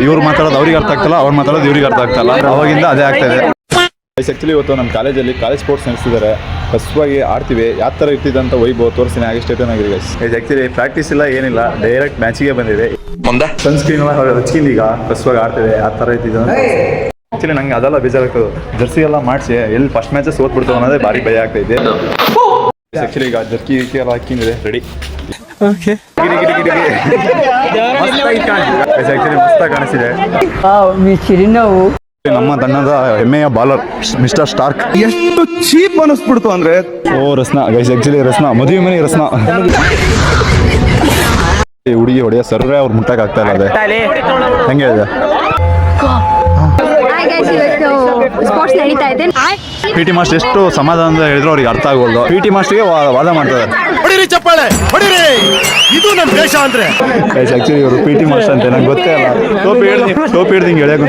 ಇವ್ರು ಮಾತಾಡೋದು ಅವ್ರಿಗೆ ಅರ್ಥ ಆಗ್ತಲ್ಲ, ಅವ್ರು ಮಾತಾಡೋದು ಇವ್ರಿಗೆ ಅರ್ಥ ಆಗ್ತಲ್ಲ. ಅವಾಗಿಂದ ಅದೇ ಆಗ್ತಾಯಿದೆ. ಆ್ಯಕ್ಚುಲಿ ಇವತ್ತು ನಮ್ಮ ಕಾಲೇಜಲ್ಲಿ ಕಾಲೇಜ್ ಸ್ಪೋರ್ಟ್ಸ್ ನಡೆಸಿದ್ದಾರೆ. ಕಸುವಾಗಿ ಆಡ್ತೀವಿ. ಯಾವ ಥರ ಇರ್ತಿದೆ ಅಂತ ವೈಭವ ತೋರಿಸ್ತೀನಿ. ಹಾಗೆ ಸ್ಟೇಟನ್ ಆಗಿದೆ ಗೈಸ್. ಆ್ಯಕ್ಚುಲಿ ಪ್ರಾಕ್ಟೀಸ್ ಇಲ್ಲ, ಏನಿಲ್ಲ, ಡೈರೆಕ್ಟ್ ಮ್ಯಾಚಿಗೆ ಬಂದಿದೆ. ಸನ್ಸ್ಕ್ರೀನ್ ಎಲ್ಲ ಹಚ್ಚಿಂದ ಈಗ ಕಸುವಾಗಿ ಆಡ್ತಿದೆ. ಆ ಥರ ಇರ್ತಿದೆ. ಆ್ಯಕ್ಚುಲಿ ನಂಗೆ ಅದೆಲ್ಲ ಬೇಜಾರಾಗ್ತದೆ. ಜರ್ಸಿ ಎಲ್ಲ ಮಾಡಿಸಿ ಎಲ್ಲಿ ಫಸ್ಟ್ ಮ್ಯಾಚಸ್ ಸೋತ್ಬಿಡ್ತಾವೆ ಅನ್ನೋದೇ ಭಾರಿ ಭಯ ಆಗ್ತಾಯಿದೆ. ಆ್ಯಕ್ಚುಲಿ ಈಗ ಜರ್ಕಿ ಎಲ್ಲ ಹಾಕಿಂದಿದೆ ರೆಡಿ. ಆ್ಯಕ್ಚುಲಿ ಮಸ್ತಾಗಿ ಕಾಣಿಸಿದೆ. ನಮ್ಮ ತಂಡದ ಹೆಮ್ಮೆಯ ಬಾಲರ್ ಮಿಸ್ಟರ್ ಸ್ಟಾರ್ಕ್. ಎಷ್ಟು ಚೀಪ್ ಅನಿಸ್ಬಿಡ್ತು ಅಂದ್ರೆ ರಸ್ನಾ ಗೈಸ್. ಆ್ಯಕ್ಚುಲಿ ರಸ್ನಾ ಮದುವೆ ಮನೆ ರಸ್ನಾ ಹುಡುಗಿ ಹೊಡೆಯ ಸರ್ವೇ ಅವ್ರು ಮುಟ್ಟಕ್ಕೆ ಆಗ್ತಾ ಇಲ್ಲ. ಅದೇ ಹೆಂಗೆ ಇದೆ. ಸ್ಪೋರ್ಟ್ಸ್ ನಡೀತಾ ಇದೆ. ಪಿ ಟಿ ಮಾಸ್ಟರ್ ಎಷ್ಟು ಸಮಾಧಾನದ ಹೇಳಿದ್ರು ಅವ್ರಿಗೆ ಅರ್ಥ ಆಗೋಲ್ದು. ಪಿ ಟಿ ಮಾಸ್ಟರ್ಗೆ ವಾದ ಮಾಡ್ತಾರೆ. ಇದು ನಮ್ಮ ದೇಶ ಅಂದ್ರೆ ಆ್ಯಕ್ಚುಲಿ ಇವರು ಪಿ ಟಿ ಮಾಸ್ಟರ್ ಅಂತ ನಂಗೆ ಗೊತ್ತೇ ಇಲ್ಲ. ಟೋಪಿ ಹಿಡ್ದಿಂಗೆ ಎಳೆಯಕ್ಕೆ